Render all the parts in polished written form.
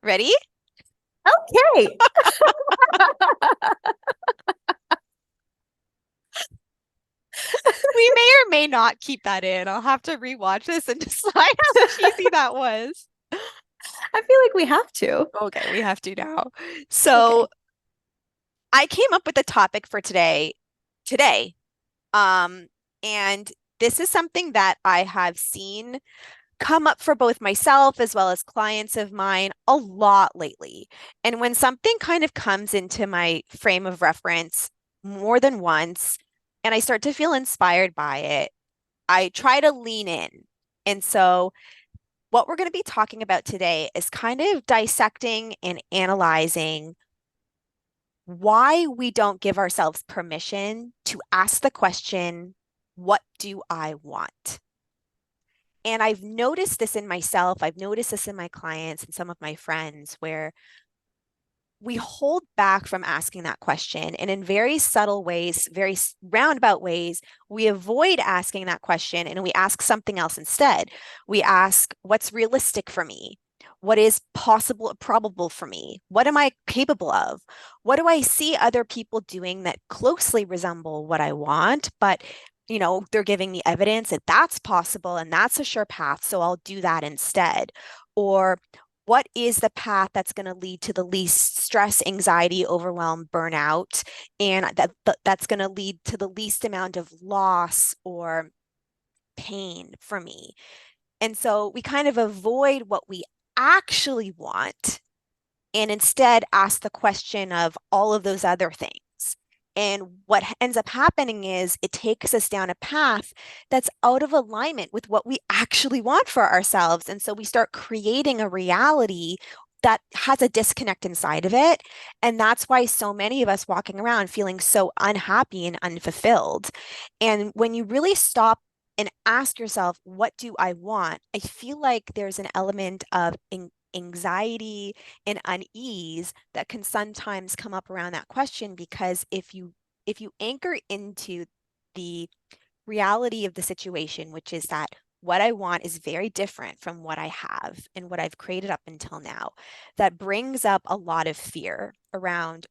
Ready? Okay. We may or may not keep that in. I'll have to rewatch this and decide how cheesy that was. I feel like we have to. Okay, we have to now. So Okay. I came up with the topic for today. Um, and this is something that I have seen come up for both myself as well as clients of mine a lot lately. And when something kind of comes into my frame of reference more than once, and I start to feel inspired by it, I try to lean in. And so, what we're going to be talking about today is kind of dissecting and analyzing why we don't give ourselves permission to ask the question, what do I want? And I've noticed this in myself, I've noticed this in my clients and some of my friends where we hold back from asking that question. And in very subtle ways, very roundabout ways, we avoid asking that question and we ask something else instead. We ask, what's realistic for me? What is possible, probable for me? What am I capable of? What do I see other people doing that closely resemble what I want? But, they're giving me evidence that that's possible and that's a sure path. So I'll do that instead. Or what is the path that's going to lead to the least stress, anxiety, overwhelm, burnout, and that's going to lead to the least amount of loss or pain for me. And so we kind of avoid what we actually want and instead ask the question of all of those other things. And what ends up happening is it takes us down a path that's out of alignment with what we actually want for ourselves. And so we start creating a reality that has a disconnect inside of it. And that's why so many of us walking around feeling so unhappy and unfulfilled. And when you really stop and ask yourself, what do I want? I feel like there's an element of anxiety and unease that can sometimes come up around that question because if you anchor into the reality of the situation, which is that what I want is very different from what I have and what I've created up until now, that brings up a lot of fear around,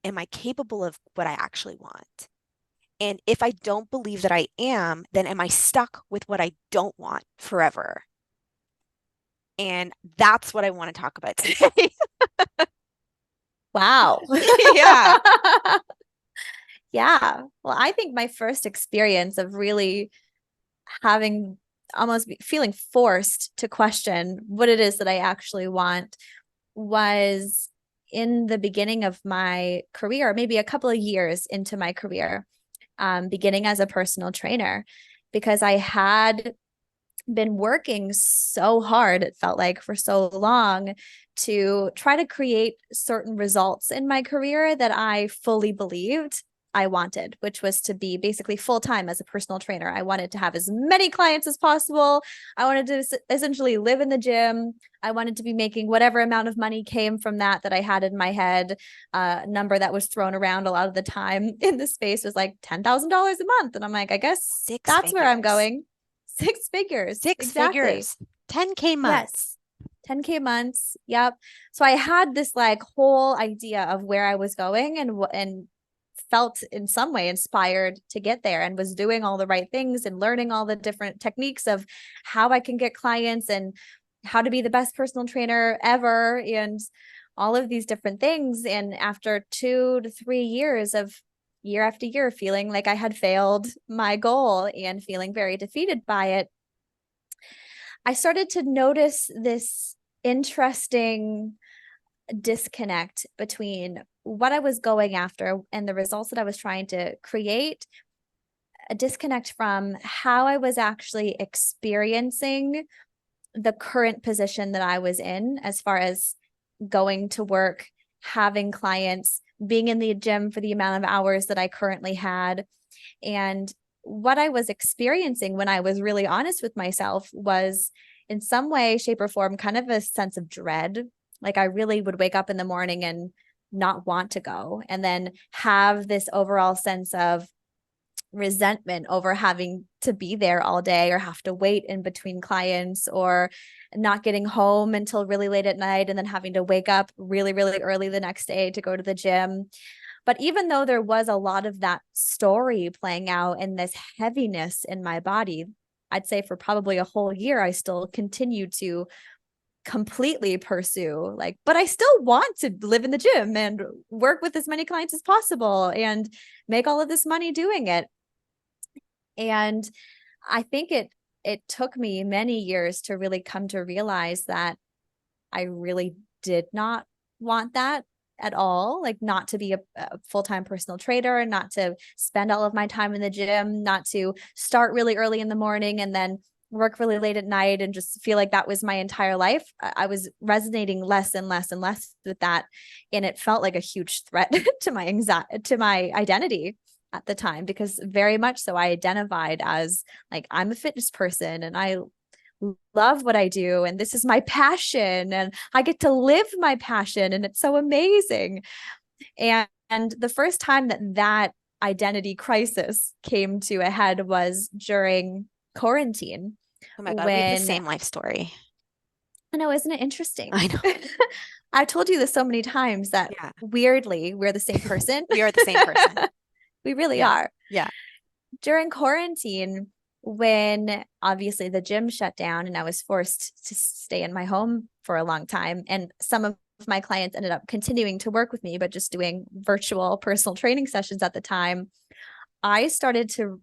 am I capable of what I actually want? And if I don't believe that I am, then am I stuck with what I don't want forever? And that's what I want to talk about today. Wow. Yeah. Yeah. Well, I think my first experience of really having feeling forced to question what it is that I actually want was in the beginning of my career, maybe a couple of years into my career, beginning as a personal trainer, because I had been working so hard, it felt like for so long, to try to create certain results in my career that I fully believed I wanted, which was to be basically full time as a personal trainer. I wanted to have as many clients as possible. I wanted to essentially live in the gym. I wanted to be making whatever amount of money came from that I had in my head. Number that was thrown around a lot of the time in the space was like $10,000 a month. And I'm like, I guess Six that's where I'm figures. going. Six figures. Six Exactly. figures. 10K months. Yes. 10K months. Yep. So I had this like whole idea of where I was going and felt in some way inspired to get there and was doing all the right things and learning all the different techniques of how I can get clients and how to be the best personal trainer ever and all of these different things. And after 2 to 3 years of year after year feeling like I had failed my goal and feeling very defeated by it, I started to notice this interesting disconnect between what I was going after and the results that I was trying to create, a disconnect from how I was actually experiencing the current position that I was in, as far as going to work, having clients, being in the gym for the amount of hours that I currently had. And what I was experiencing when I was really honest with myself was, in some way, shape, or form, kind of a sense of dread. Like I really would wake up in the morning and not want to go, and then have this overall sense of resentment over having to be there all day or have to wait in between clients or not getting home until really late at night and then having to wake up really, really early the next day to go to the gym. But even though there was a lot of that story playing out and this heaviness in my body, I'd say for probably a whole year, I still continued to completely pursue like, but I still want to live in the gym and work with as many clients as possible and make all of this money doing it. And I think it took me many years to really come to realize that I really did not want that at all. Like, not to be a full-time personal trainer, not to spend all of my time in the gym, not to start really early in the morning and then work really late at night and just feel like that was my entire life. I was resonating less and less and less with that. And it felt like a huge threat to my anxiety, to my identity at the time, because very much so I identified as like, I'm a fitness person and I love what I do and this is my passion and I get to live my passion and it's so amazing. And the first time that that identity crisis came to a head was during quarantine Oh my God, we have the when same life story. I know, isn't it interesting? I know. I've told you this so many times that Yeah. weirdly we're the same person. We are the same person. We really Yeah. are. Yeah. During quarantine, when obviously the gym shut down and I was forced to stay in my home for a long time, and some of my clients ended up continuing to work with me, but just doing virtual personal training sessions at the time, I started to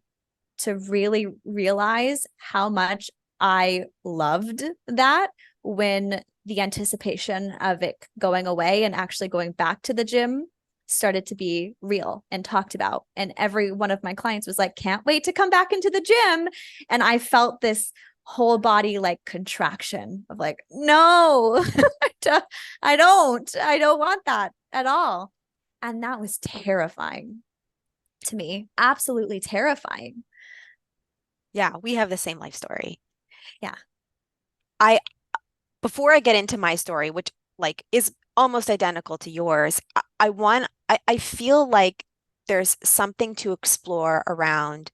really realize how much I loved that when the anticipation of it going away and actually going back to the gym started to be real and talked about. And every one of my clients was like, can't wait to come back into the gym. And I felt this whole body like contraction of like, no, I don't want that at all. And that was terrifying to me, absolutely terrifying. Yeah, we have the same life story. Yeah. I Before I get into my story, which like is almost identical to yours, I feel like there's something to explore around.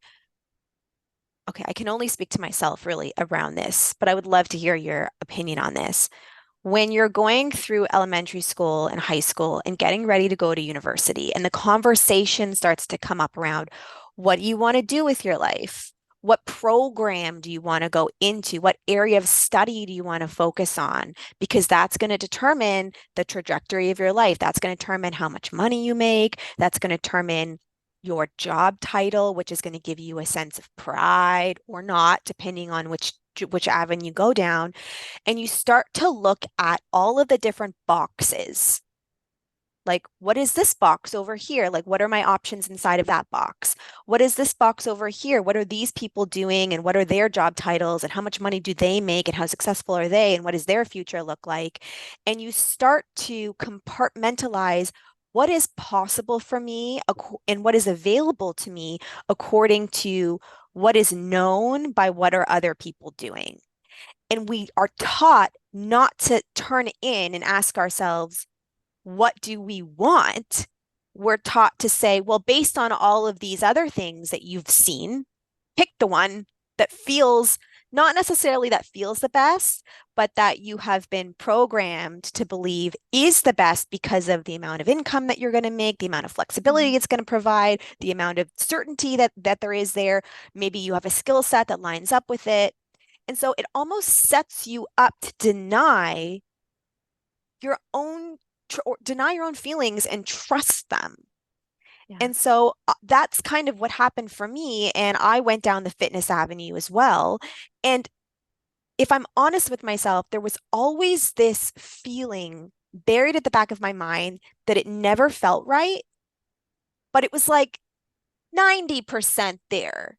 Okay, I can only speak to myself really around this, but I would love to hear your opinion on this. When you're going through elementary school and high school and getting ready to go to university, and the conversation starts to come up around what do you want to do with your life? What program do you want to go into? What area of study do you want to focus on? Because that's going to determine the trajectory of your life. That's going to determine how much money you make. That's going to determine your job title, which is going to give you a sense of pride or not, depending on which avenue you go down. And you start to look at all of the different boxes. Like, what is this box over here? Like, what are my options inside of that box? What is this box over here? What are these people doing? And what are their job titles? And how much money do they make? And how successful are they? And what does their future look like? And you start to compartmentalize what is possible for me and what is available to me according to what is known by what are other people doing. And we are taught not to turn in and ask ourselves, what do we want? We're taught to say, well, based on all of these other things that you've seen, pick the one that feels not necessarily that feels the best, but that you have been programmed to believe is the best because of the amount of income that you're going to make, the amount of flexibility it's going to provide, the amount of certainty that there is there. Maybe you have a skill set that lines up with it. And so it almost sets you up to your own deny your own feelings and trust them. Yeah. And so that's kind of what happened for me. And I went down the fitness avenue as well. And if I'm honest with myself, there was always this feeling buried at the back of my mind that it never felt right, but it was like 90% there.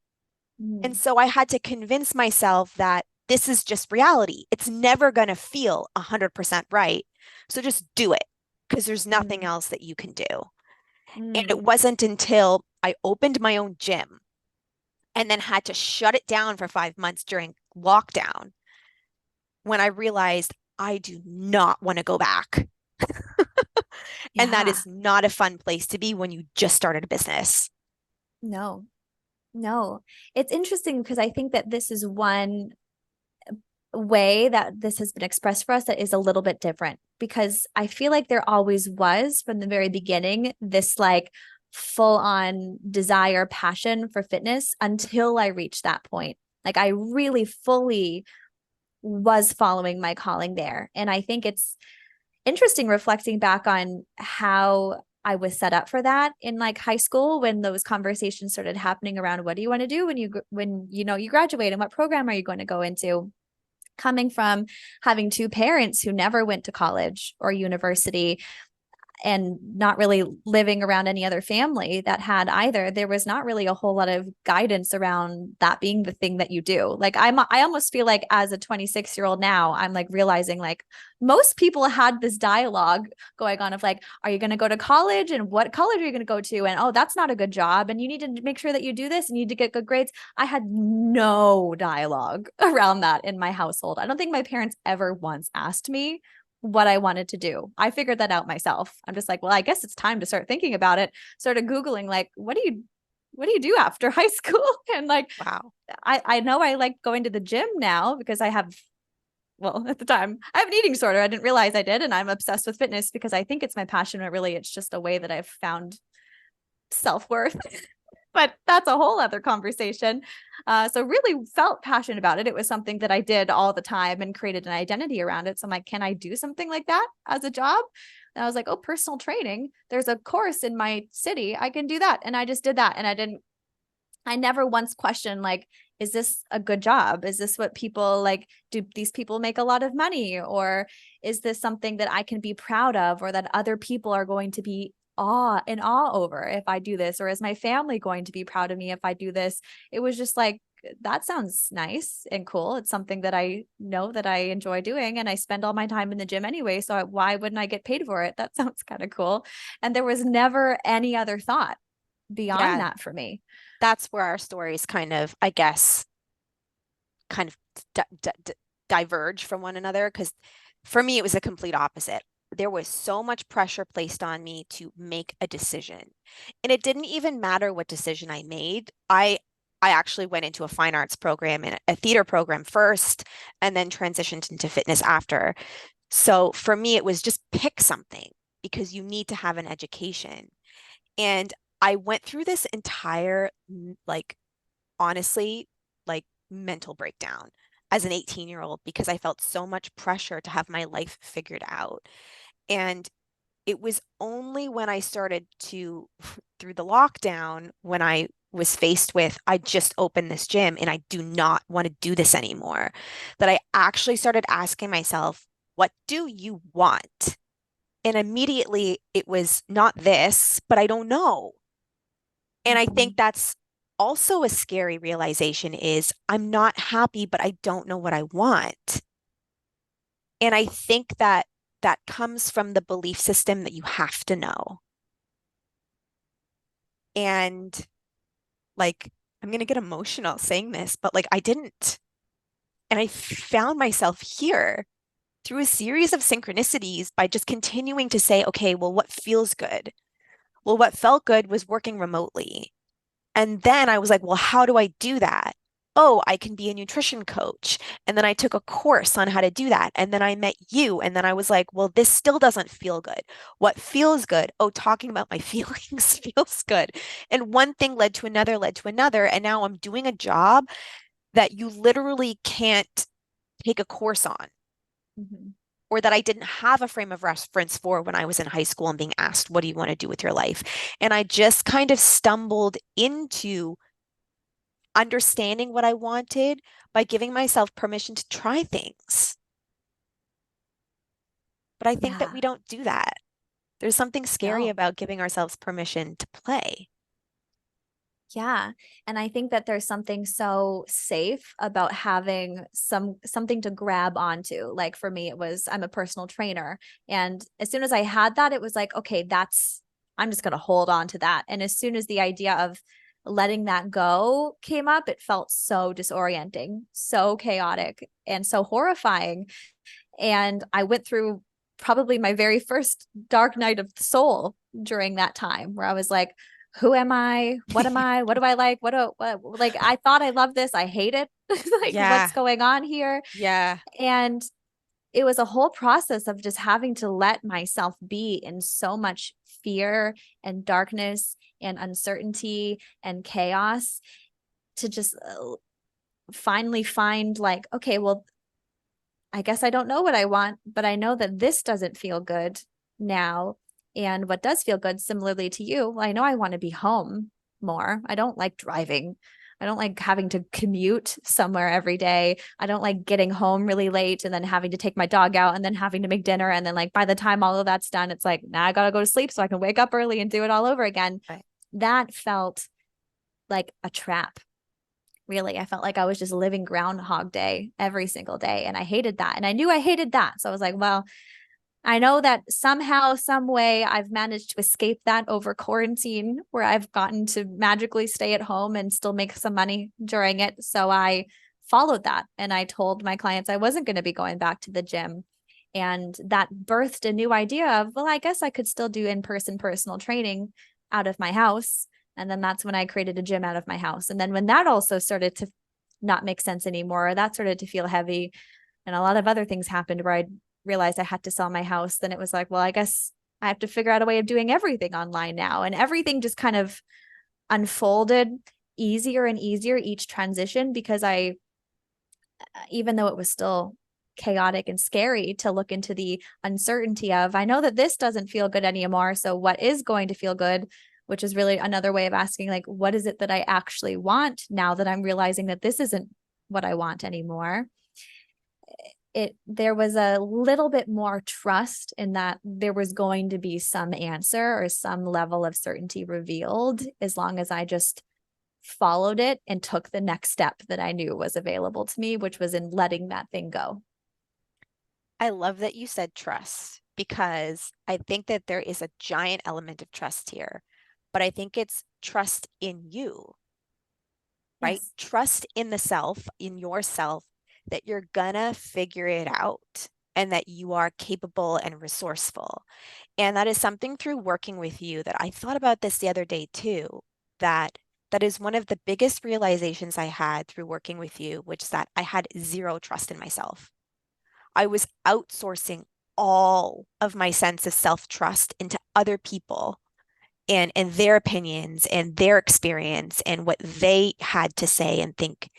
And Mm. so I had to convince myself that this is just reality. It's never going to feel 100% right. So just do it because there's nothing Mm. else that you can do. And it Mm. wasn't until I opened my own gym and then had to shut it down for 5 months during lockdown when I realized I do not want to go back. And that Yeah. is not a fun place to be when you just started a business. No, No, it's interesting because I think that this is one way that this has been expressed for us that is a little bit different, because I feel like there always was from the very beginning this like full on desire, passion for fitness until I reached that point. Like I really fully was following my calling there. And I think it's interesting reflecting back on how I was set up for that in like high school when those conversations started happening around what do you want to do when you know you graduate and what program are you going to go into, coming from having two parents who never went to college or university and not really living around any other family that had either. There was not really a whole lot of guidance around that being the thing that you do. Like I almost feel like as a 26-year-old now, I'm like realizing like most people had this dialogue going on of like, are you going to go to college and what college are you going to go to? And oh, that's not a good job. And you need to make sure that you do this and you need to get good grades. I had no dialogue around that in my household. I don't think my parents ever once asked me what I wanted to do. I figured that out myself. I'm just like, well, I guess it's time to start thinking about it. Started Googling like, what do you do after high school? And like Wow. I know I like going to the gym now because I have, well, at the time, I have an eating disorder. I didn't realize I did. And I'm obsessed with fitness because I think it's my passion, but really it's just a way that I've found self-worth. But that's a whole other conversation. So really felt passionate about it. It was something that I did all the time and created an identity around it. So I'm like, can I do something like that as a job? And I was like, oh, personal training. There's a course in my city. I can do that. And I just did that. And I never once questioned like, is this a good job? Is this what people like? Do these people make a lot of money? Or is this something that I can be proud of or that other people are going to be in awe over if I do this? Or is my family going to be proud of me if I do this? It was just like, that sounds nice and cool. It's something that I know that I enjoy doing and I spend all my time in the gym anyway. So why wouldn't I get paid for it? That sounds kind of cool. And there was never any other thought beyond Yeah, that for me. that's where our stories kind of, I guess, kind of di di diverge from one another. Because for me, it was a complete opposite. There was so much pressure placed on me to make a decision. And it didn't even matter what decision I made. I actually went into a fine arts program and a theater program first, and then transitioned into fitness after. So for me, it was just pick something because you need to have an education. And I went through this entire, like, honestly, like mental breakdown as an 18-year-old because I felt so much pressure to have my life figured out. And it was only when I started to, through the lockdown, when I was faced with, I just opened this gym and I do not want to do this anymore, that I actually started asking myself, what do you want? And immediately it was not this, but I don't know. And I think Mhm. that's also a scary realization is I'm not happy, but I don't know what I want. And I think that that comes from the belief system that you have to know. And like, I'm going to get emotional saying this, but like, I didn't. And I found myself here through a series of synchronicities by just continuing to say, okay, well, what feels good? Well, what felt good was working remotely. And then I was like, well, how do I do that? Oh, I can be a nutrition coach. And then I took a course on how to do that. And then I met you. And then I was like, well, this still doesn't feel good. What feels good? Oh, talking about my feelings feels good. And one thing led to another, led to another. And now I'm doing a job that you literally can't take a course on, Mhm. or that I didn't have a frame of reference for when I was in high school and being asked, what do you want to do with your life? And I just kind of stumbled into understanding what I wanted by giving myself permission to try things. But I think that Yeah. we don't do that. There's something scary No. about giving ourselves permission to play. Yeah. And I think that there's something so safe about having something to grab onto. Like for me, it was I'm a personal trainer. And as soon as I had that, it was like, okay, I'm just gonna hold on to that. And as soon as the idea of letting that go came up, it felt so disorienting, so chaotic, and so horrifying. And I went through probably my very first dark night of the soul during that time where I was like, who am I? What am I? What do I like? Like, I thought I loved this. I hate it. Like, what's Yeah. going on here? Yeah. And it was a whole process of just having to let myself be in so much fear and darkness and uncertainty and chaos to just finally find, like, okay, well, I guess I don't know what I want, but I know that this doesn't feel good now. And what does feel good, similarly to you, well, I know I want to be home more. I don't like driving. I don't like having to commute somewhere every day. I don't like getting home really late and then having to take my dog out and then having to make dinner. And then, like, by the time all of that's done, it's like, now I got to go to sleep so I can wake up early and do it all over again. Right. That felt like a trap. Really, I felt like I was just living Groundhog Day every single day. And I hated that. And I knew I hated that. So I was like, well, I know that somehow, some way, I've managed to escape that over quarantine, where I've gotten to magically stay at home and still make some money during it. So I followed that. And I told my clients I wasn't going to be going back to the gym. And that birthed a new idea of, well, I guess I could still do in-person personal training out of my house. And then that's when I created a gym out of my house. And then when that also started to not make sense anymore, that started to feel heavy. And a lot of other things happened where I realized I had to sell my house. Then it was like, well, I guess I have to figure out a way of doing everything online now. And everything just kind of unfolded easier and easier each transition, because even though it was still chaotic and scary to look into the uncertainty of, I know that this doesn't feel good anymore. So what is going to feel good? Which is really another way of asking, like, what is it that I actually want now that I'm realizing that this isn't what I want anymore? There was a little bit more trust in that there was going to be some answer or some level of certainty revealed, as long as I just followed it and took the next step that I knew was available to me, which was in letting that thing go. I love that you said trust, because I think that there is a giant element of trust here, but I think it's trust in you, right? Yes. Trust in the self, in yourself, that you're gonna figure it out and that you are capable and resourceful. And that is something through working with you that I thought about this the other day too, that that is one of the biggest realizations I had through working with you, which is that I had zero trust in myself. I was outsourcing all of my sense of self-trust into other people and their opinions and their experience and what they had to say and think,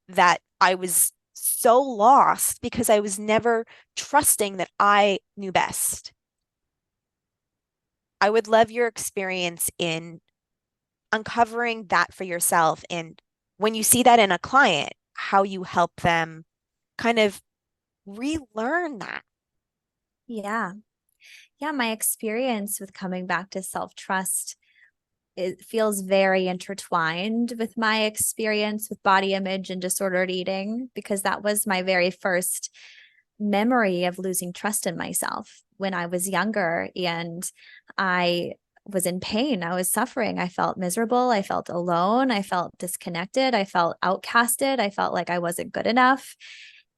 that I was so lost because I was never trusting that I knew best. I would love your experience in uncovering that for yourself, and when you see that in a client, how you help them kind of relearn that. Yeah. Yeah. My experience with coming back to self trust, it feels very intertwined with my experience with body image and disordered eating, because that was my very first memory of losing trust in myself when I was younger. And I was in pain. I was suffering. I felt miserable. I felt alone. I felt disconnected. I felt outcasted. I felt like I wasn't good enough.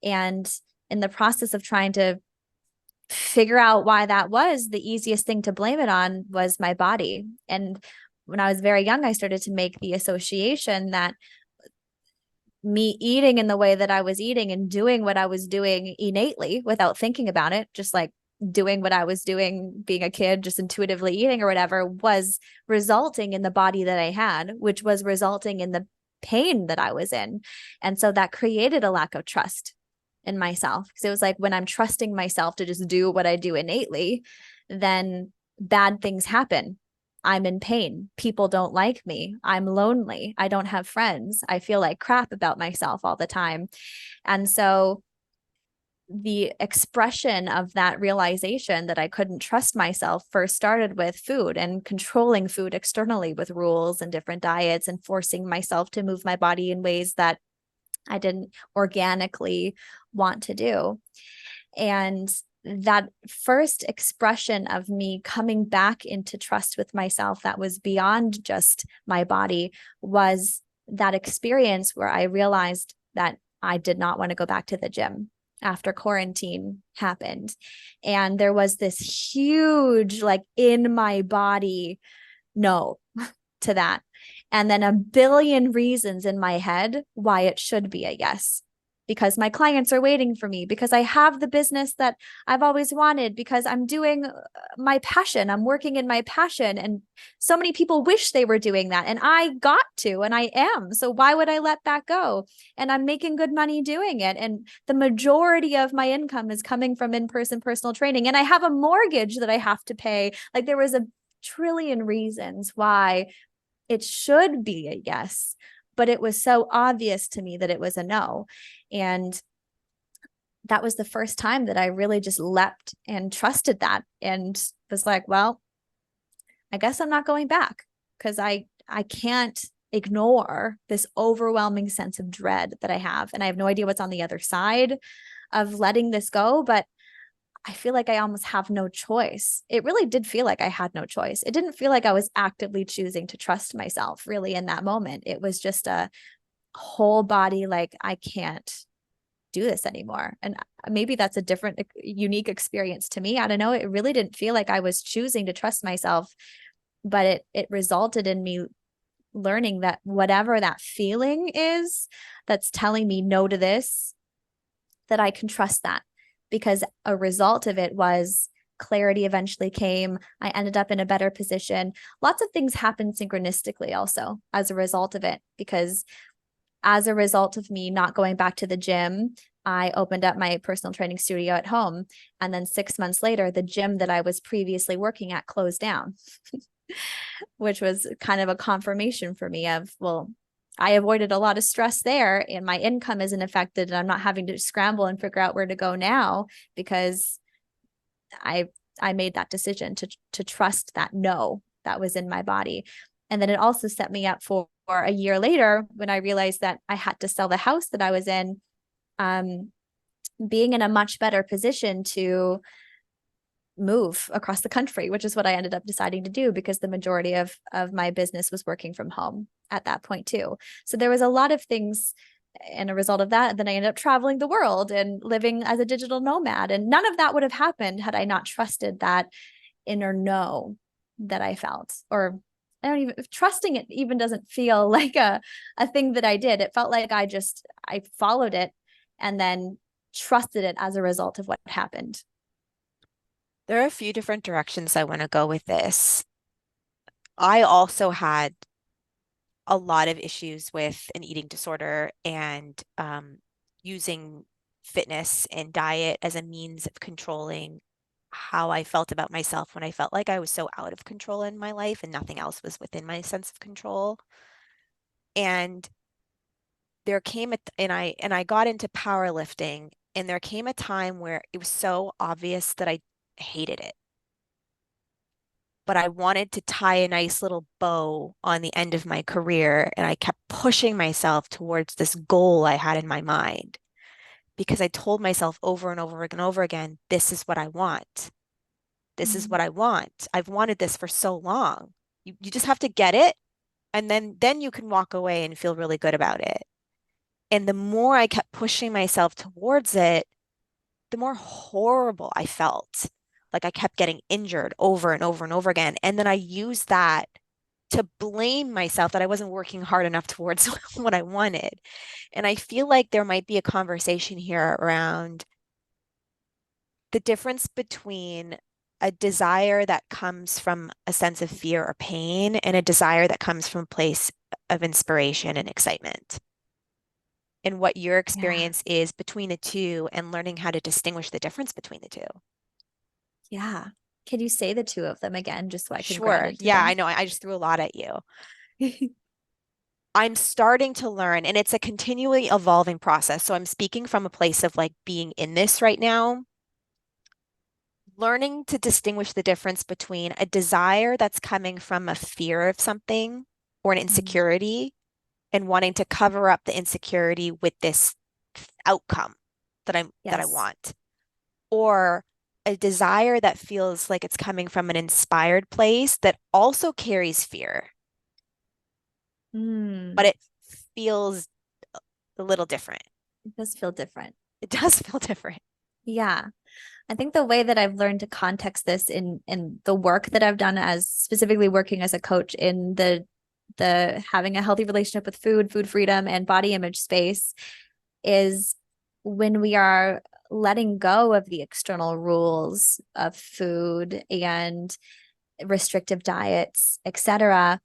And in the process of trying to figure out why that was, the easiest thing to blame it on was my body. And when I was very young, I started to make the association that me eating in the way that I was eating and doing what I was doing innately without thinking about it, just like doing what I was doing being a kid, just intuitively eating or whatever, was resulting in the body that I had, which was resulting in the pain that I was in. And so that created a lack of trust in myself, because it was like, when I'm trusting myself to just do what I do innately, then bad things happen. I'm in pain. People don't like me. I'm lonely. I don't have friends. I feel like crap about myself all the time. And so the expression of that realization that I couldn't trust myself first started with food and controlling food externally with rules and different diets and forcing myself to move my body in ways that I didn't organically want to do. And that first expression of me coming back into trust with myself that was beyond just my body was that experience where I realized that I did not want to go back to the gym after quarantine happened. And there was this huge, like, in my body no to that. And then a billion reasons in my head why it should be a yes. Because my clients are waiting for me, because I have the business that I've always wanted, because I'm doing my passion, I'm working in my passion. And so many people wish they were doing that. And I got to, and I am. So why would I let that go? And I'm making good money doing it. And the majority of my income is coming from in person personal training. And I have a mortgage that I have to pay. Like there was a trillion reasons why it should be a yes, but it was so obvious to me that it was a no. And that was the first time that I really just leapt and trusted that and was like, well, I guess I'm not going back, because I can't ignore this overwhelming sense of dread that I have. And I have no idea what's on the other side of letting this go, but I feel like I almost have no choice. It really did feel like I had no choice. It didn't feel like I was actively choosing to trust myself really in that moment. It was just a whole body, like, I can't do this anymore. And maybe that's a different, unique experience to me. I don't know. It really didn't feel like I was choosing to trust myself, but it resulted in me learning that whatever that feeling is that's telling me no to this, that I can trust that, because a result of it was clarity eventually came. I ended up in a better position. Lots of things happened synchronistically also as a result of it, because as a result of me not going back to the gym, I opened up my personal training studio at home. And then 6 months later, the gym that I was previously working at closed down, which was kind of a confirmation for me of, well, I avoided a lot of stress there and my income isn't affected and I'm not having to scramble and figure out where to go now, because I I made that decision to trust that no that was in my body. And then it also set me up for a year later when I realized that I had to sell the house that I was in, um, being in a much better position to move across the country, which is what I ended up deciding to do, because the majority of my business was working from home at that point too. So there was a lot of things and a result of that. Then I ended up traveling the world and living as a digital nomad. And none of that would have happened had I not trusted that inner no that I felt. Or I don't even, trusting it even doesn't feel like a thing that I did. It felt like I followed it and then trusted it as a result of what happened. There are a few different directions I want to go with this. I also had a lot of issues with an eating disorder and using fitness and diet as a means of controlling how I felt about myself when I felt like I was so out of control in my life and nothing else was within my sense of control. And there came a and I got into powerlifting, and there came a time where it was so obvious that I hated it, but I wanted to tie a nice little bow on the end of my career. And I kept pushing myself towards this goal I had in my mind because I told myself over and over and over again, this is what I want. This is Mm. what I want. I've wanted this for so long. You just have to get it. And then you can walk away and feel really good about it. And the more I kept pushing myself towards it, the more horrible I felt. Like I kept getting injured over and over and over again. And then I used that to blame myself that I wasn't working hard enough towards what I wanted. And I feel like there might be a conversation here around the difference between a desire that comes from a sense of fear or pain and a desire that comes from a place of inspiration and excitement. And what your Yeah. experience is between the two and learning how to distinguish the difference between the two. Yeah. Can you say the two of them again, just so I can ground Sure. into Yeah, I them? know. I just threw a lot at you. I'm starting to learn, and it's a continually evolving process. So I'm speaking from a place of like being in this right now, learning to distinguish the difference between a desire that's coming from a fear of something or an Mm. insecurity and wanting to cover up the insecurity with this outcome that I Yes. want, or a desire that feels like it's coming from an inspired place that also carries fear, but Mm. it feels a little different. It does feel different. It does feel different. Yeah. I think the way that I've learned to context this in the work that I've done as specifically working as a coach in the having a healthy relationship with food, food freedom, and body image space is when we are letting go of the external rules of food and restrictive diets, etc.,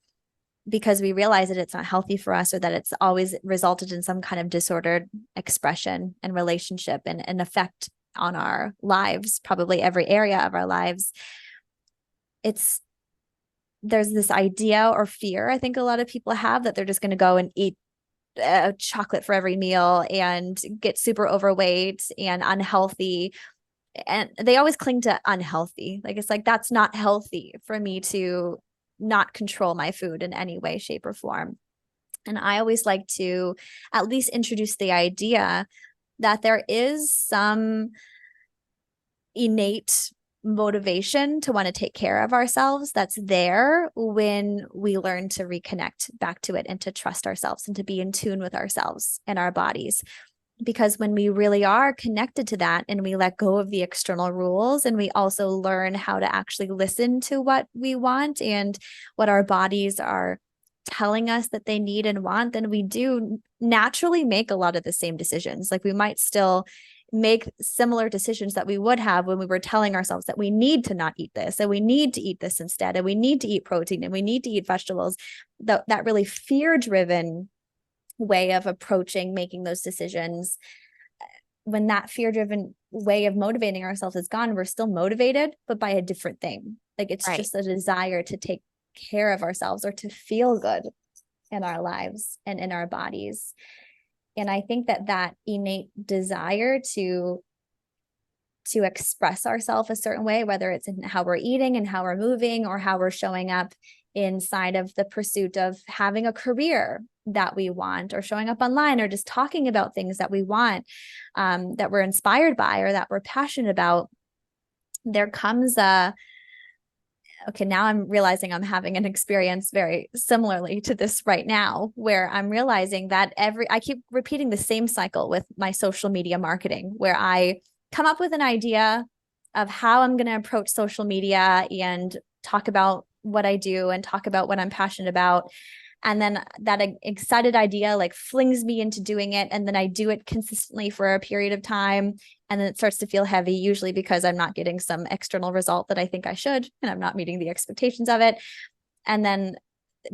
because we realize that it's not healthy for us or that it's always resulted in some kind of disordered expression and relationship and an effect on our lives, probably every area of our lives. It's there's this idea or fear I think a lot of people have that they're just going to go and eat chocolate for every meal and get super overweight and unhealthy, and they always cling to unhealthy. Like it's like that's not healthy for me to not control my food in any way, shape, or form. And I always like to at least introduce the idea that there is some innate motivation to want to take care of ourselves that's there when we learn to reconnect back to it and to trust ourselves and to be in tune with ourselves and our bodies. Because when we really are connected to that and we let go of the external rules and we also learn how to actually listen to what we want and what our bodies are telling us that they need and want, then we do naturally make a lot of the same decisions. Like we might still make similar decisions that we would have when we were telling ourselves that we need to not eat this and we need to eat this instead and we need to eat protein and we need to eat vegetables. That really fear driven way of approaching making those decisions, when that fear driven way of motivating ourselves is gone, we're still motivated, but by a different thing. Like it's Right. just a desire to take care of ourselves or to feel good in our lives and in our bodies. And I think that that innate desire to express ourselves a certain way, whether it's in how we're eating and how we're moving or how we're showing up inside of the pursuit of having a career that we want, or showing up online, or just talking about things that we want, that we're inspired by or that we're passionate about. There comes a, okay, now I'm realizing I'm having an experience very similarly to this right now, where I'm realizing that I keep repeating the same cycle with my social media marketing, where I come up with an idea of how I'm going to approach social media and talk about what I do and talk about what I'm passionate about. And then that excited idea like flings me into doing it. And then I do it consistently for a period of time. And then it starts to feel heavy, usually because I'm not getting some external result that I think I should, and I'm not meeting the expectations of it. And then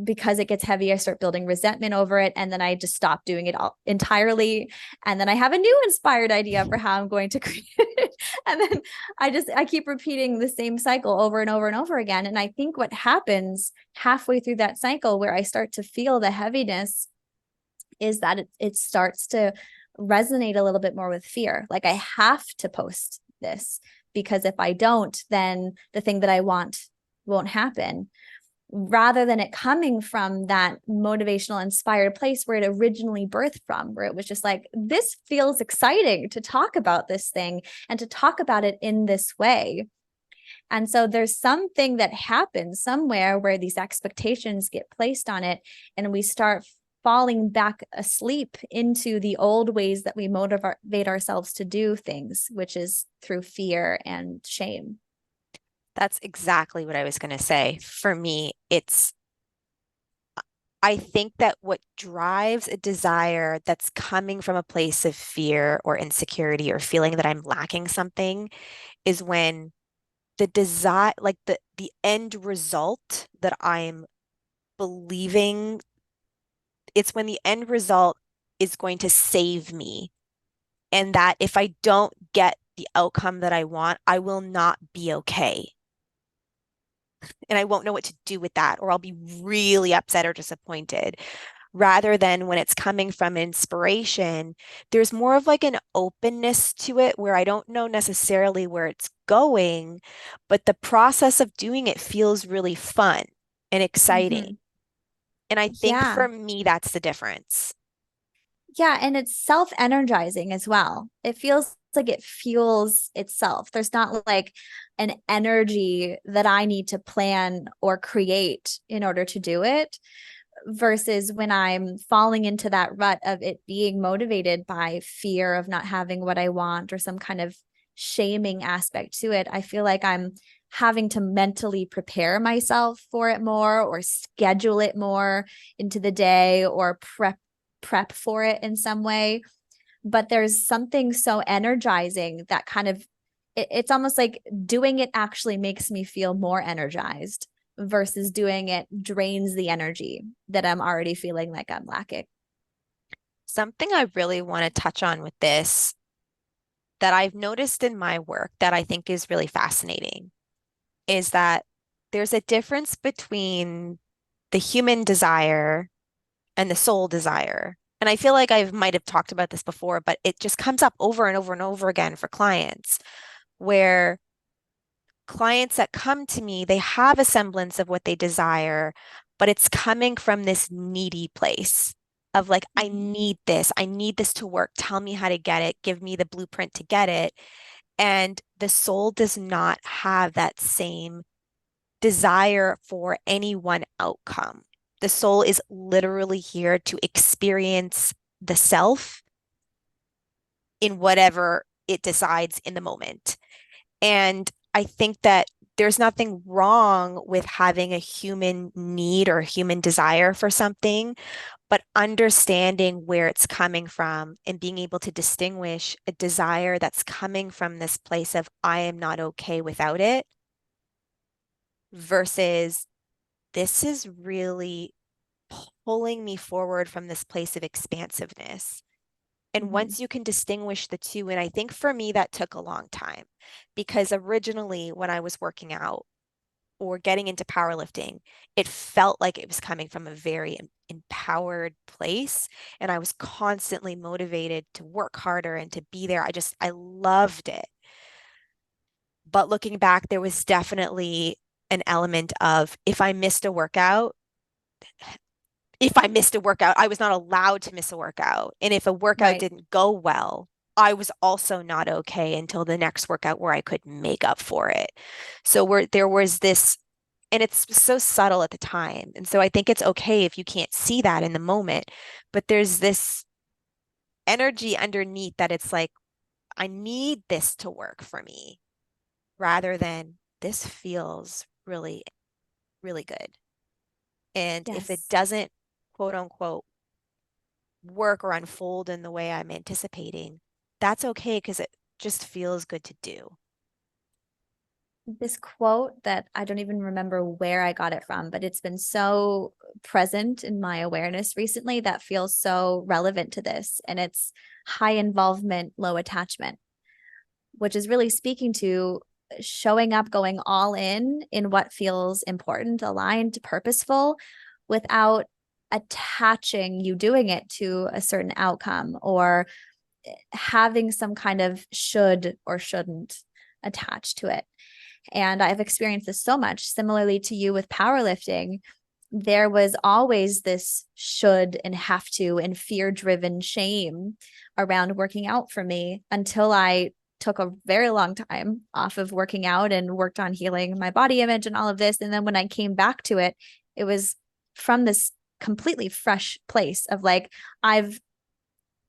because it gets heavy, I start building resentment over it. And then I just stop doing it all entirely. And then I have a new inspired idea for how I'm going to create it. And then I keep repeating the same cycle over and over and over again. And I think what happens halfway through that cycle, where I start to feel the heaviness, is that it starts to resonate a little bit more with fear. Like I have to post this, because if I don't, then the thing that I want won't happen, rather than it coming from that motivational, inspired place where it originally birthed from, where it was just like, this feels exciting to talk about this thing and to talk about it in this way. And so there's something that happens somewhere where these expectations get placed on it, and we start falling back asleep into the old ways that we motivate ourselves to do things, which is through fear and shame. That's exactly what I was going to say. For me, I think that what drives a desire that's coming from a place of fear or insecurity or feeling that I'm lacking something is when the desire, like the end result that I'm believing, it's when the end result is going to save me. And that if I don't get the outcome that I want, I will not be okay. And I won't know what to do with that, or I'll be really upset or disappointed. Rather than when it's coming from inspiration, there's more of like an openness to it where I don't know necessarily where it's going, but the process of doing it feels really fun and exciting. Mm-hmm. And I think Yeah. for me, that's the difference. Yeah, and it's self-energizing as well. It feels like it fuels itself. There's not like an energy that I need to plan or create in order to do it, versus when I'm falling into that rut of it being motivated by fear of not having what I want or some kind of shaming aspect to it. I feel like I'm having to mentally prepare myself for it more, or schedule it more into the day, or prep for it in some way. But there's something so energizing that kind of it's almost like doing it actually makes me feel more energized versus doing it drains the energy that I'm already feeling like I'm lacking. Something I really want to touch on with this that I've noticed in my work that I think is really fascinating is that there's a difference between the human desire and the soul desire. And I feel like I might have talked about this before, but it just comes up over and over and over again for clients, where clients that come to me, they have a semblance of what they desire, but it's coming from this needy place of like, I need this to work. Tell me how to get it. Give me the blueprint to get it. And the soul does not have that same desire for any one outcome. The soul is literally here to experience the self in whatever it decides in the moment. And I think that there's nothing wrong with having a human need or human desire for something, but understanding where it's coming from and being able to distinguish a desire that's coming from this place of, I am not okay without it, versus this is really pulling me forward from this place of expansiveness. And Mm-hmm. once you can distinguish the two, and I think for me that took a long time because originally when I was working out or getting into powerlifting, it felt like it was coming from a very empowered place. And I was constantly motivated to work harder and to be there. I loved it. But looking back, there was definitely an element of if I missed a workout, I was not allowed to miss a workout. And if a workout Right. didn't go well, I was also not okay until the next workout where I could make up for it. So there was this, and it's so subtle at the time. And so I think it's okay if you can't see that in the moment, but there's this energy underneath that it's like, I need this to work for me rather than this feels really, really good. And if it Yes. doesn't, quote unquote, work or unfold in the way I'm anticipating, that's okay because it just feels good to do. This quote that I don't even remember where I got it from, but it's been so present in my awareness recently that feels so relevant to this. And it's high involvement, low attachment, which is really speaking to showing up, going all in what feels important, aligned, purposeful, without attaching you doing it to a certain outcome, or having some kind of should or shouldn't attached to it. And I've experienced this so much. Similarly to you with powerlifting, there was always this should and have to and fear driven shame around working out for me, until I took a very long time off of working out and worked on healing my body image and all of this. And then when I came back to it, it was from this completely fresh place of like, I've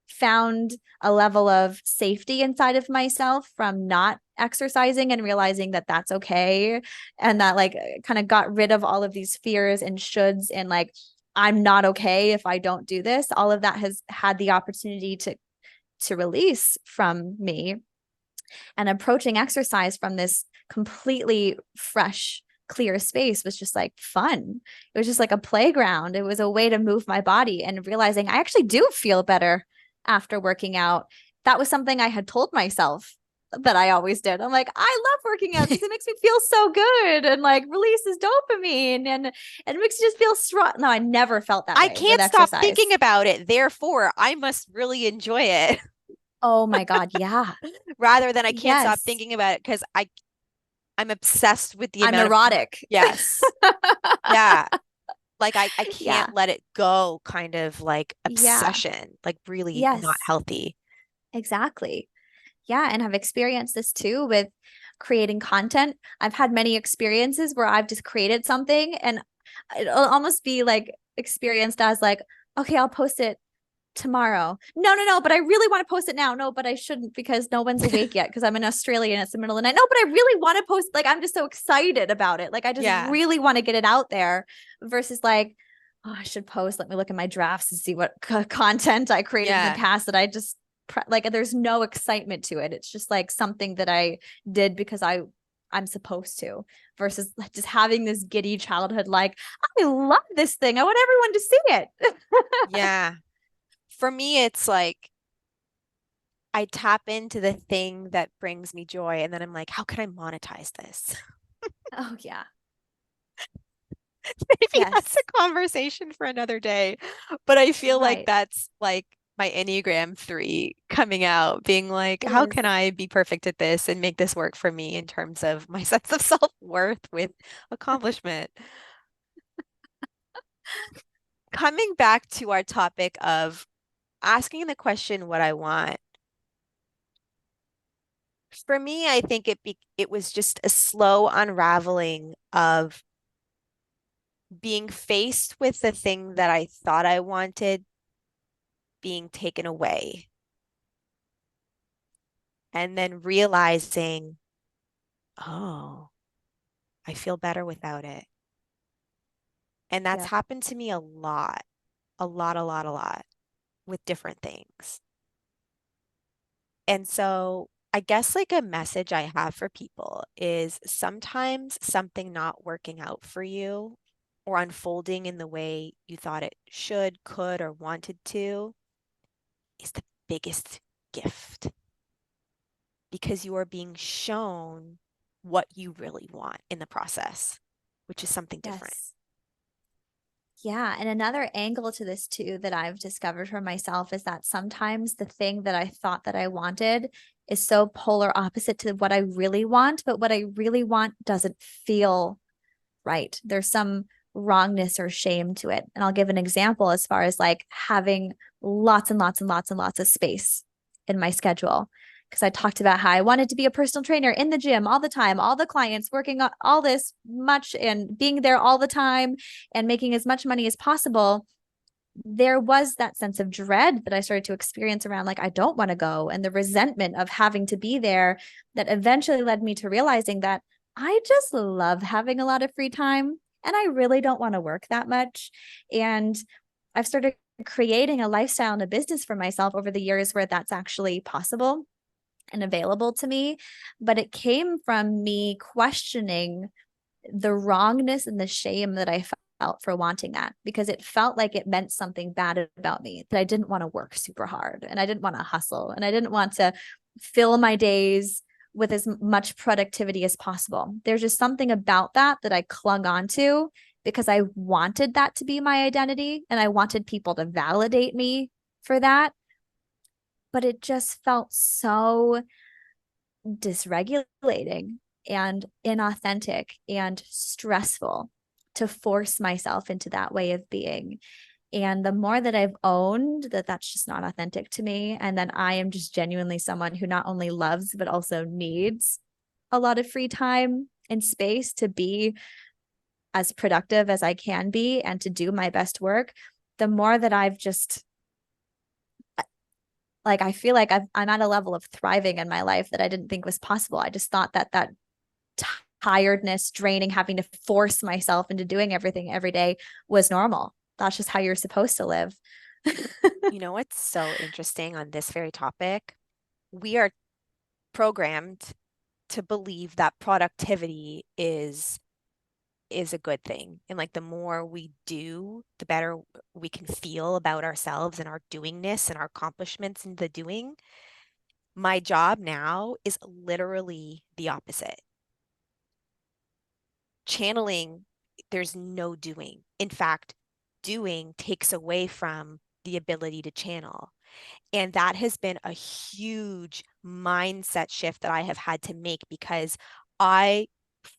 found a level of safety inside of myself from not exercising and realizing that that's okay, and that like kind of got rid of all of these fears and shoulds and like, I'm not okay if I don't do this. All of that has had the opportunity to release from me, and approaching exercise from this completely fresh, clear space was just like fun. It was just like a playground. It was a way to move my body, and realizing I actually do feel better after working out. That was something I had told myself that I always did. I'm like, I love working out because it makes me feel so good and like releases dopamine, and it makes you just feel strong. No, I never felt that I way with can't stop thinking exercise. about it. Therefore, I must really enjoy it Oh my God. Yeah. rather than I can't stop Yes. thinking about it because I'm obsessed with the I'm amount of neurotic. yes. Yeah. Like I Yeah. can't let it go kind of like Yeah. obsession, like really not Yes. healthy. Exactly. Yeah. And I've experienced this too with creating content. I've had many experiences where I've just created something and it'll almost be like experienced as like, okay, I'll post it tomorrow. No, no, no, but I really want to post it now. No, but I shouldn't because no one's awake yet because I'm in Australia and it's the middle of the night. No, but I really want to post. Like, I'm just so excited about it. Like, I just Yeah. really want to get it out there versus like, oh, I should post. Let me look at my drafts and see what content I created in the Yeah. past that I just like, there's no excitement to it. It's just like something that I did because I'm supposed to versus just having this giddy childhood, like, I love this thing. I want everyone to see it. Yeah. For me, it's like I tap into the thing that brings me joy, and then I'm like, how can I monetize this? Oh, yeah. Maybe that's Yes. a conversation for another day. But I feel like Right. that's like my Enneagram 3 coming out, being like, It how is. can I be perfect at this and make this work for me in terms of my sense of self-worth with accomplishment? Coming back to our topic of asking the question what I want. For me, I think it was just a slow unraveling of being faced with the thing that I thought I wanted being taken away, and then realizing, oh, I feel better without it. And that's Yeah. happened to me a lot with different things. And so I guess like a message I have for people is sometimes something not working out for you or unfolding in the way you thought it should, could, or wanted to is the biggest gift because you are being shown what you really want in the process, which is something different. Yes. Yeah. And another angle to this too that I've discovered for myself is that sometimes the thing that I thought that I wanted is so polar opposite to what I really want, but what I really want doesn't feel right. There's some wrongness or shame to it. And I'll give an example as far as like having lots and lots and lots and lots of space in my schedule. Because I talked about how I wanted to be a personal trainer in the gym all the time, all the clients working on all this much and being there all the time and making as much money as possible. There was that sense of dread that I started to experience around like, I don't want to go, and the resentment of having to be there that eventually led me to realizing that I just love having a lot of free time and I really don't want to work that much. And I've started creating a lifestyle and a business for myself over the years where that's actually possible and available to me. But it came from me questioning the wrongness and the shame that I felt for wanting that because it felt like it meant something bad about me, that I didn't want to work super hard and I didn't want to hustle and I didn't want to fill my days with as much productivity as possible. There's just something about that that I clung on to because I wanted that to be my identity and I wanted people to validate me for that. But it just felt so dysregulating and inauthentic and stressful to force myself into that way of being. And the more that I've owned that that's just not authentic to me, and that I am just genuinely someone who not only loves, but also needs a lot of free time and space to be as productive as I can be and to do my best work, the more that I've just like, I feel like I'm at a level of thriving in my life that I didn't think was possible. I just thought that tiredness, draining, having to force myself into doing everything every day was normal. That's just how you're supposed to live. You know what's so interesting on this very topic? We are programmed to believe that productivity is a good thing. And like the more we do, the better we can feel about ourselves and our doingness and our accomplishments in the doing. My job now is literally the opposite. Channeling, there's no doing. In fact, doing takes away from the ability to channel. And that has been a huge mindset shift that I have had to make because I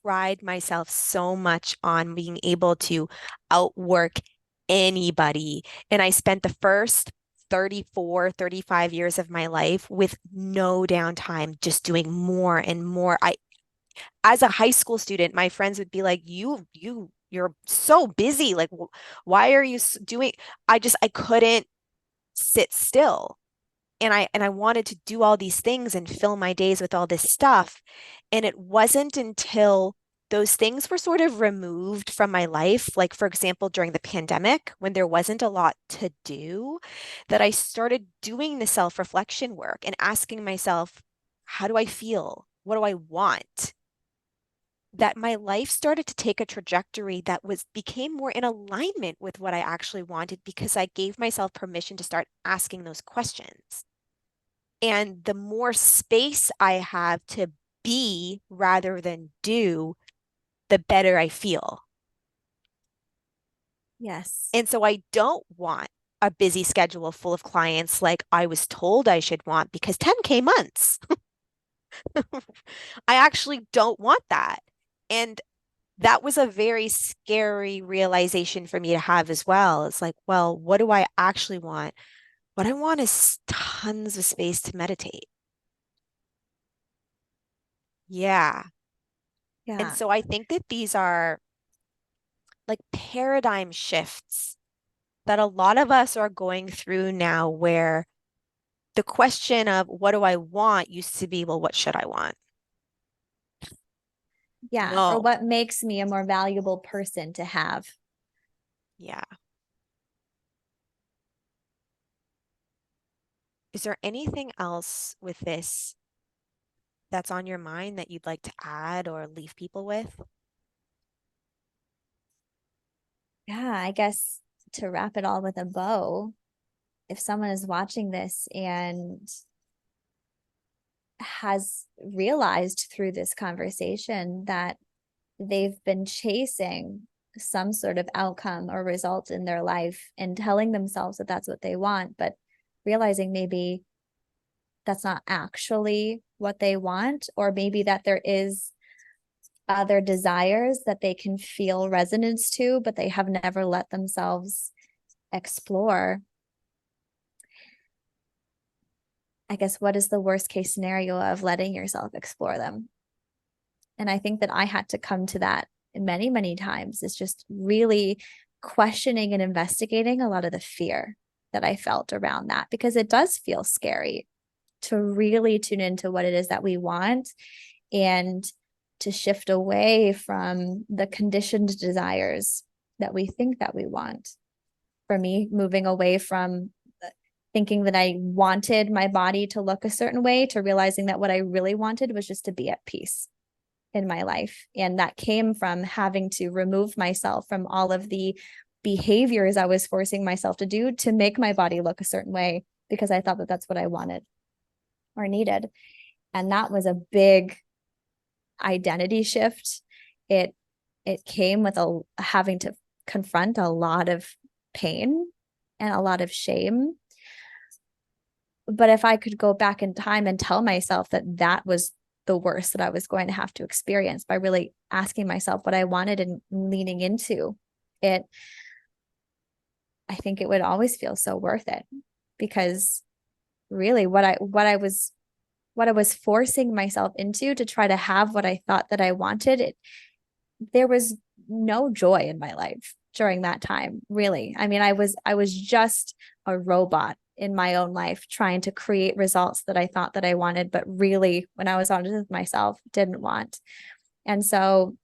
pride myself so much on being able to outwork anybody. And I spent the first 34, 35 years of my life with no downtime, just doing more and more. As a high school student, my friends would be like, you're so busy. Like, why are you doing? I couldn't sit still. And I wanted to do all these things and fill my days with all this stuff. And it wasn't until those things were sort of removed from my life, like for example, during the pandemic, when there wasn't a lot to do, that I started doing the self-reflection work and asking myself, how do I feel? What do I want? That my life started to take a trajectory that was became more in alignment with what I actually wanted because I gave myself permission to start asking those questions. And the more space I have to be rather than do, the better I feel. Yes. And so I don't want a busy schedule full of clients like I was told I should want because 10K months. I actually don't want that. And that was a very scary realization for me to have as well. It's like, well, what do I actually want? What I want is tons of space to meditate. Yeah. And Yeah. so I think that these are like paradigm shifts that a lot of us are going through now, where the question of what do I want used to be, well, what should I want? Yeah. Or No. what makes me a more valuable person to have? Yeah. Is there anything else with this that's on your mind that you'd like to add or leave people with? Yeah. I guess to wrap it all with a bow, if someone is watching this and has realized through this conversation that they've been chasing some sort of outcome or result in their life and telling themselves that that's what they want, but realizing maybe that's not actually what they want, or maybe that there is other desires that they can feel resonance to, but they have never let themselves explore. I guess what is the worst case scenario of letting yourself explore them? And I think that I had to come to that many, many times. It's just really questioning and investigating a lot of the fear that I felt around that, because it does feel scary to really tune into what it is that we want and to shift away from the conditioned desires that we think that we want. For me, moving away from thinking that I wanted my body to look a certain way to realizing that what I really wanted was just to be at peace in my life. And that came from having to remove myself from all of the behaviors I was forcing myself to do to make my body look a certain way because I thought that that's what I wanted or needed. And that was a big identity shift. It it came with a having to confront a lot of pain and a lot of shame. But if I could go back in time and tell myself that that was the worst that I was going to have to experience by really asking myself what I wanted and leaning into it, I think it would always feel so worth it, because really what I was forcing myself into to try to have what I thought that I wanted, there was no joy in my life during that time, really. I mean, I was just a robot in my own life trying to create results that I thought that I wanted, but really, when I was honest with myself, didn't want. And so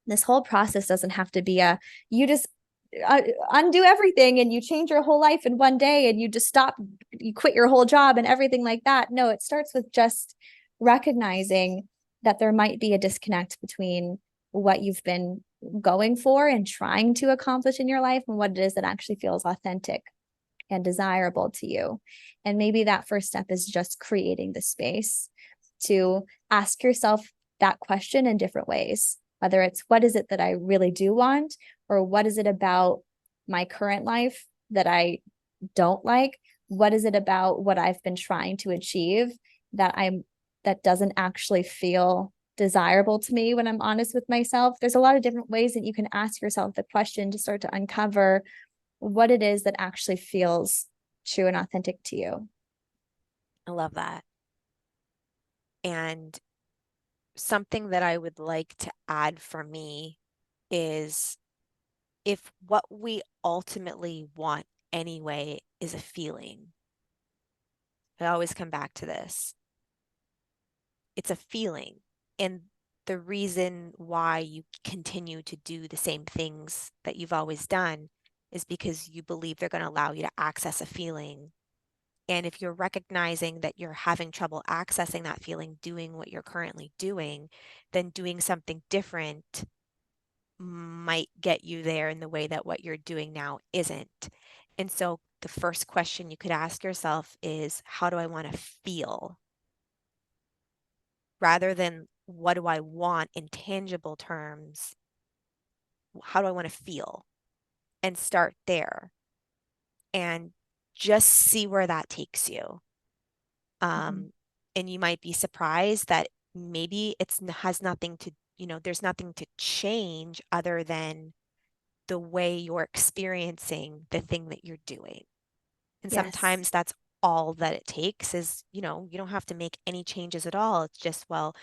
this whole process doesn't have to be a you just undo everything and you change your whole life in one day and you just stop, you quit your whole job and everything like that. No, it starts with just recognizing that there might be a disconnect between what you've been going for and trying to accomplish in your life and what it is that actually feels authentic and desirable to you. And maybe that first step is just creating the space to ask yourself that question in different ways, whether it's what is it that I really do want, or what is it about my current life that I don't like? What is it about what I've been trying to achieve that doesn't actually feel desirable to me when I'm honest with myself? There's a lot of different ways that you can ask yourself the question to start to uncover what it is that actually feels true and authentic to you. I love that. And something that I would like to add for me is if what we ultimately want anyway is a feeling. I always come back to this. It's a feeling. And the reason why you continue to do the same things that you've always done is because you believe they're going to allow you to access a feeling. And if you're recognizing that you're having trouble accessing that feeling, doing what you're currently doing, then doing something different might get you there in the way that what you're doing now isn't. And so the first question you could ask yourself is, how do I want to feel? Rather than what do I want in tangible terms, how do I want to feel? And start there and just see where that takes you. Mhm. Um, and you might be surprised that maybe it's has nothing to, there's nothing to change other than the way you're experiencing the thing that you're doing. And Yes. sometimes that's all that it takes is, you don't have to make any changes at all. It's just, well,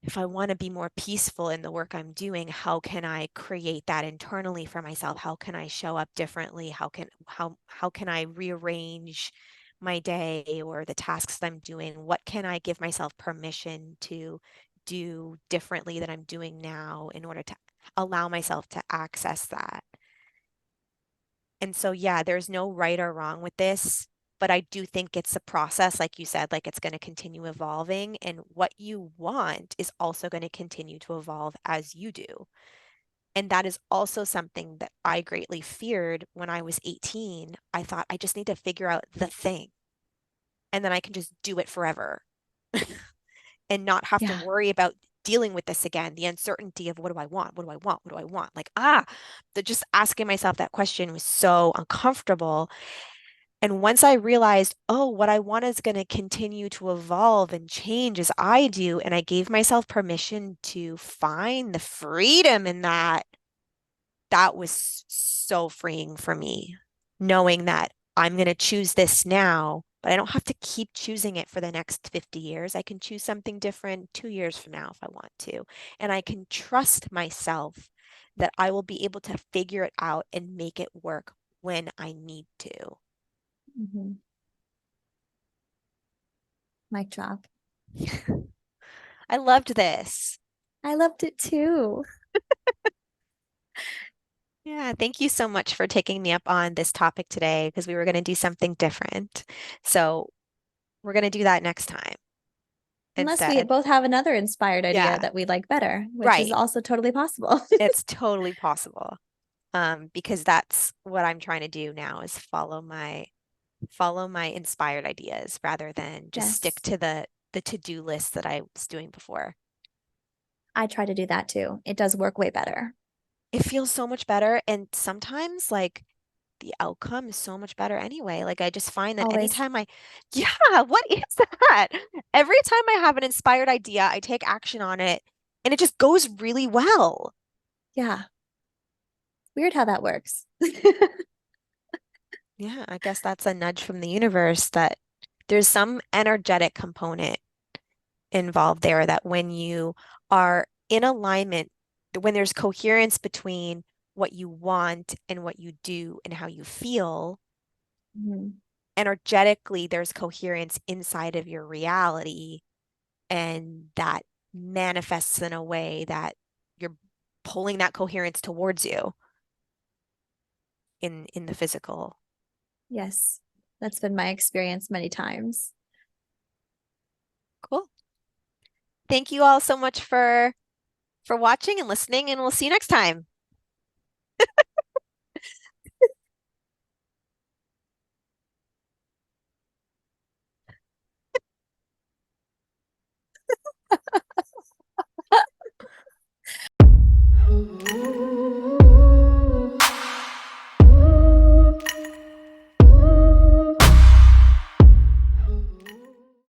if I want to be more peaceful in the work I'm doing, how can I create that internally for myself? How can I show up differently? How can I rearrange my day or the tasks that I'm doing? What can I give myself permission to do differently that I'm doing now in order to allow myself to access that? And so, yeah, there's no right or wrong with this, but I do think it's a process, like you said, like it's going to continue evolving. And what you want is also going to continue to evolve as you do. And that is also something that I greatly feared when I was 18. I thought I just need to figure out the thing and then I can just do it forever and not have to Yeah. worry about dealing with this again, the uncertainty of what do I want? What do I want? What do I want? Like, just asking myself that question was so uncomfortable. And once I realized, oh, what I want is going to continue to evolve and change as I do, and I gave myself permission to find the freedom in that, that was so freeing for me, knowing that I'm going to choose this now, but I don't have to keep choosing it for the next 50 years. I can choose something different 2 years from now if I want to. And I can trust myself that I will be able to figure it out and make it work when I need to. Mhm. Mic drop. I loved this. I loved it too. Yeah, thank you so much for taking me up on this topic today because we were going to do something different. So we're going to do that next time Unless we instead. both have another inspired idea Yeah, that we like better, which is right. also totally possible. It's totally possible. Because that's what I'm trying to do now is follow my inspired ideas rather than just stick Yes, to the to-do list that I was doing before. I try to do that too. It does work way better. It feels so much better, and sometimes like the outcome is so much better anyway. Like I just find that Always. anytime yeah, what is that? Every time I have an inspired idea, I take action on it and it just goes really well. Yeah. Weird how that works. Yeah, I guess that's a nudge from the universe that there's some energetic component involved there that when you are in alignment, when there's coherence between what you want and what you do and how you feel, Mhm. energetically there's coherence inside of your reality and that manifests in a way that you're pulling that coherence towards you in the physical. Yes, that's been my experience many times. Cool. Thank you all so much for watching and listening, and we'll see you next time.